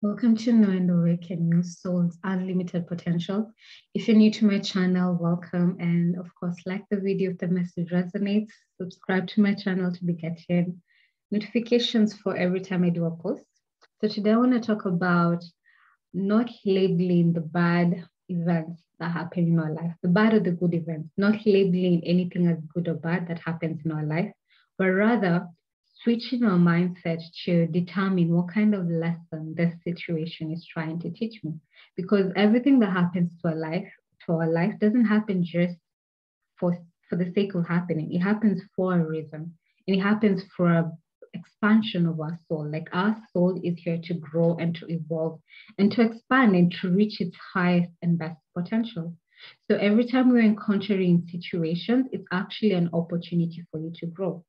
Welcome to Know and Awaken Your Soul's Unlimited Potential. If you're new to my channel, welcome. And of course, like the video if the message resonates, subscribe to my channel to be getting notifications for every time I do a post. So today I want to talk about not labeling the bad events that happen in our life, the bad or the good events, not labeling anything as good or bad that happens in our life, but rather switching our mindset to determine what kind of lesson this situation is trying to teach me. Because everything that happens to our life doesn't happen just for, for the sake of happening. It happens for a reason. And it happens for an expansion of our soul. Like our soul is here to grow and to evolve and to expand and to reach its highest and best potential. So every time we're encountering situations, it's actually an opportunity for you to grow.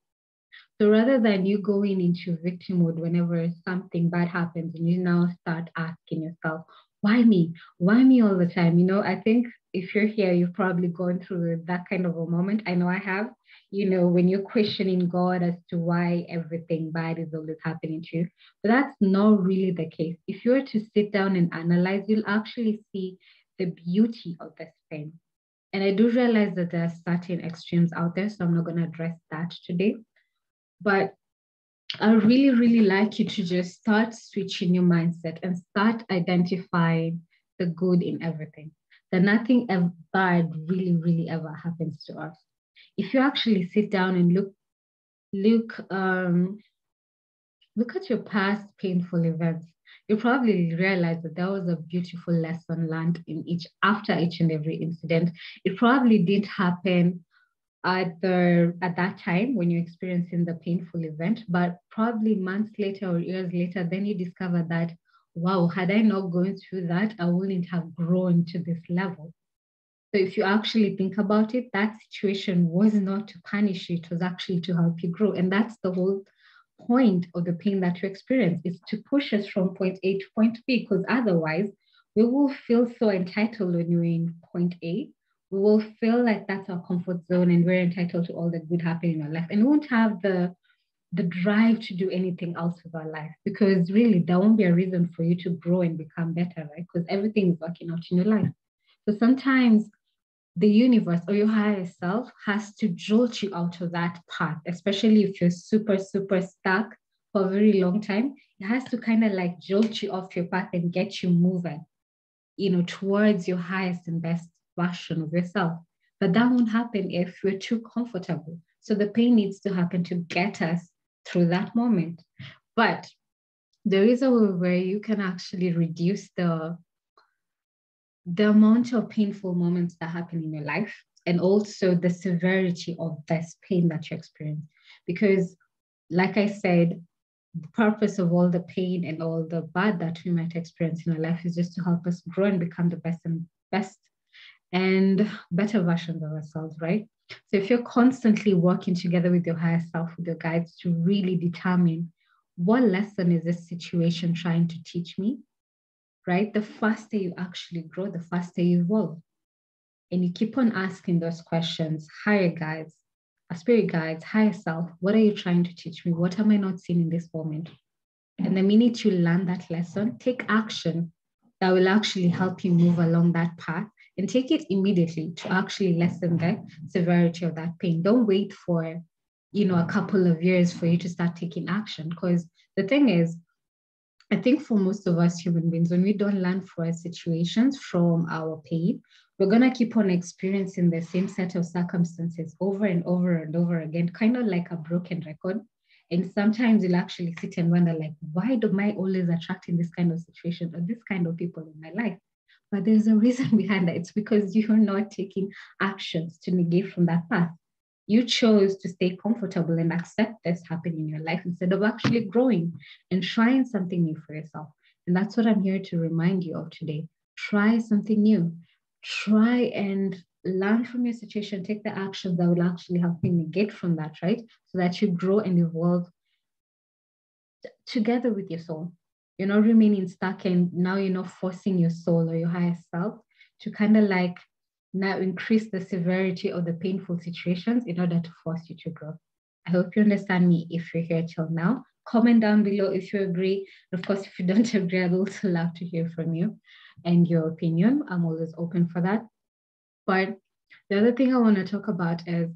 So rather than you going into victim mode whenever something bad happens and you now start asking yourself, why me? Why me all the time? I think if you're here, you've probably gone through that kind of a moment. I know I have, when you're questioning God as to why everything bad is always happening to you. But that's not really the case. If you were to sit down and analyze, you'll actually see the beauty of this pain. And I do realize that there are certain extremes out there, so I'm not going to address that today. But I really, really like you to just start switching your mindset and start identifying the good in everything. That nothing bad really, really ever happens to us. If you actually sit down and look at your past painful events, you probably realize that there was a beautiful lesson learned after each and every incident. It probably didn't happen at that time when you're experiencing the painful event, but probably months later or years later, then you discover that, wow, had I not gone through that, I wouldn't have grown to this level. So if you actually think about it, that situation was not to punish you, it was actually to help you grow. And that's the whole point of the pain that you experience, is to push us from point A to point B, because otherwise we will feel so entitled when you're in point A. We will feel like that's our comfort zone and we're entitled to all the good happening in our life. And we won't have the drive to do anything else with our life, because really there won't be a reason for you to grow and become better, right? Because everything is working out in your life. So sometimes the universe or your higher self has to jolt you out of that path, especially if you're super, super stuck for a very long time. It has to kind of like jolt you off your path and get you moving, towards your highest and best version of yourself. But that won't happen if we're too comfortable. So the pain needs to happen to get us through that moment. But there is a way where you can actually reduce the amount of painful moments that happen in your life, and also the severity of this pain that you experience. Because, like I said, the purpose of all the pain and all the bad that we might experience in our life is just to help us grow and become the best and better versions of ourselves, right? So if you're constantly working together with your higher self, with your guides, to really determine what lesson is this situation trying to teach me, right? The faster you actually grow, the faster you evolve. And you keep on asking those questions, higher guides, spirit guides, higher self, what are you trying to teach me? What am I not seeing in this moment? And the minute you learn that lesson, take action that will actually help you move along that path, and take it immediately to actually lessen the severity of that pain. Don't wait for, a couple of years for you to start taking action. Because the thing is, I think for most of us human beings, when we don't learn from our situations, from our pain, we're going to keep on experiencing the same set of circumstances over and over and over again, kind of like a broken record. And sometimes you'll actually sit and wonder, like, why do I always attracting this kind of situation or this kind of people in my life? But there's a reason behind that. It's because you're not taking actions to negate from that path. You chose to stay comfortable and accept this happening in your life instead of actually growing and trying something new for yourself. And that's what I'm here to remind you of today. Try something new. Try and learn from your situation. Take the actions that will actually help you negate from that, right? So that you grow and evolve together with your soul. You're not remaining stuck, and now you're not forcing your soul or your higher self to kind of like now increase the severity of the painful situations in order to force you to grow. I hope you understand me if you're here till now. Comment down below if you agree. Of course, if you don't agree, I'd also love to hear from you and your opinion. I'm always open for that. But the other thing I want to talk about is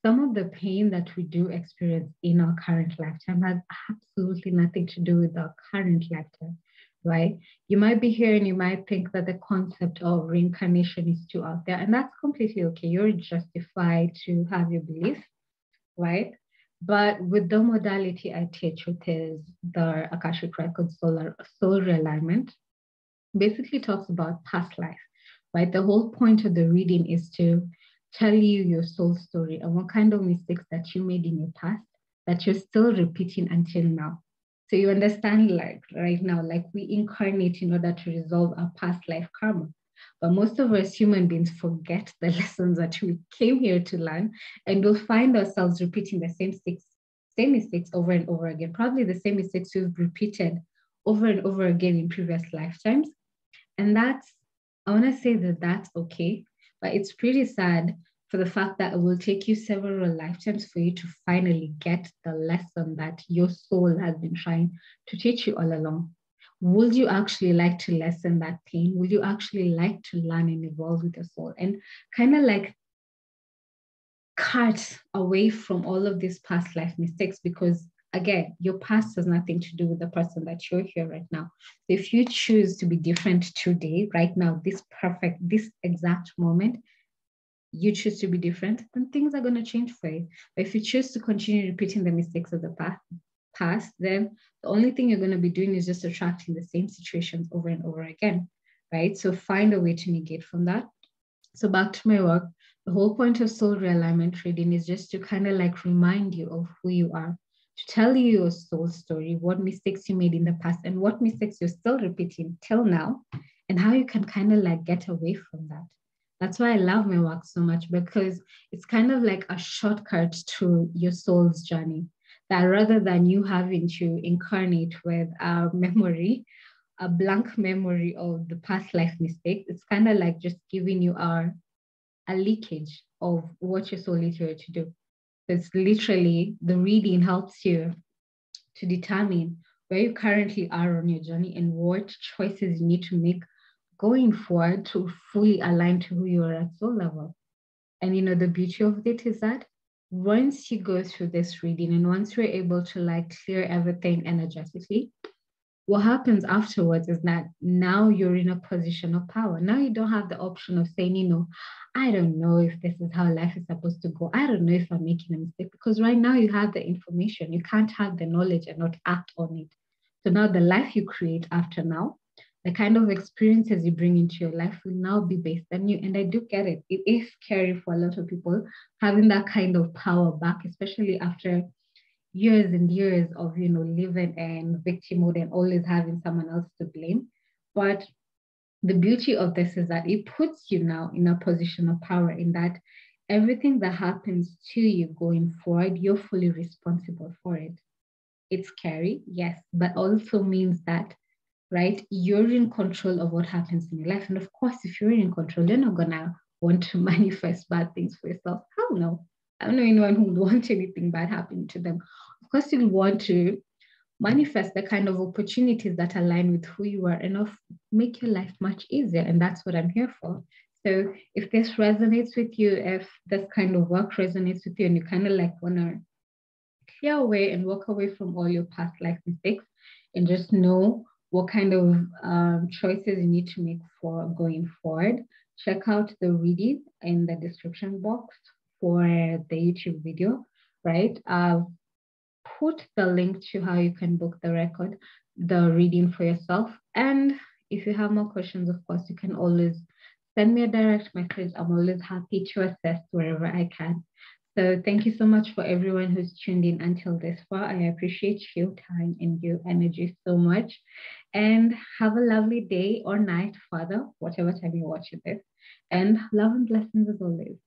some of the pain that we do experience in our current lifetime has absolutely nothing to do with our current lifetime, right? You might be here and you might think that the concept of reincarnation is too out there, and that's completely okay. You're justified to have your belief, right? But with the modality I teach, which is the Akashic Records soul realignment, basically talks about past life, right? The whole point of the reading is to tell you your soul story and what kind of mistakes that you made in your past that you're still repeating until now. So you understand, like right now, like we incarnate in order to resolve our past life karma. But most of us human beings forget the lessons that we came here to learn, and we'll find ourselves repeating the same mistakes over and over again, probably the same mistakes we've repeated over and over again in previous lifetimes. And I want to say that that's okay, but it's pretty sad for the fact that it will take you several lifetimes for you to finally get the lesson that your soul has been trying to teach you all along. Would you actually like to lessen that pain? Would you actually like to learn and evolve with your soul and kind of like cut away from all of these past life mistakes? Because again, your past has nothing to do with the person that you're here right now. So if you choose to be different today, right now, this exact moment, you choose to be different, then things are going to change for you. But if you choose to continue repeating the mistakes of the past, then the only thing you're going to be doing is just attracting the same situations over and over again, right? So find a way to negate from that. So back to my work, the whole point of soul realignment reading is just to kind of like remind you of who you are, to tell you your soul story, what mistakes you made in the past and what mistakes you're still repeating till now, and how you can kind of like get away from that. That's why I love my work so much, because it's kind of like a shortcut to your soul's journey. That rather than you having to incarnate with a memory, a blank memory of the past life mistakes, it's kind of like just giving you a leakage of what your soul is here to do. It's literally the reading helps you to determine where you currently are on your journey and what choices you need to make going forward to fully align to who you are at soul level. And the beauty of it is that once you go through this reading and once you're able to like clear everything energetically, what happens afterwards is that now you're in a position of power. Now you don't have the option of saying, I don't know if this is how life is supposed to go. I don't know if I'm making a mistake, because right now you have the information. You can't have the knowledge and not act on it. So now the life you create after now, the kind of experiences you bring into your life will now be based on you. And I do get it. It is scary for a lot of people having that kind of power back, especially after years and years of living in victim mode and always having someone else to blame. But the beauty of this is that it puts you now in a position of power, in that everything that happens to you going forward, you're fully responsible for it. It's scary, yes, but also means that, right, you're in control of what happens in your life. And of course, if you're in control, you're not gonna want to manifest bad things for yourself. Hell no. I don't know anyone who would want anything bad happening to them. Of course, you'll want to manifest the kind of opportunities that align with who you are and make your life much easier. And that's what I'm here for. So if this resonates with you, if this kind of work resonates with you, and you kind of like want to clear away and walk away from all your past life mistakes and just know what kind of choices you need to make for going forward, check out the reading in the description box for the YouTube video, right? I've put the link to how you can book the reading for yourself. And if you have more questions, of course, you can always send me a direct message. I'm always happy to assist wherever I can. So thank you so much for everyone who's tuned in until this far. I appreciate your time and your energy so much. And have a lovely day or night, Father, whatever time you're watching this. And love and blessings as always.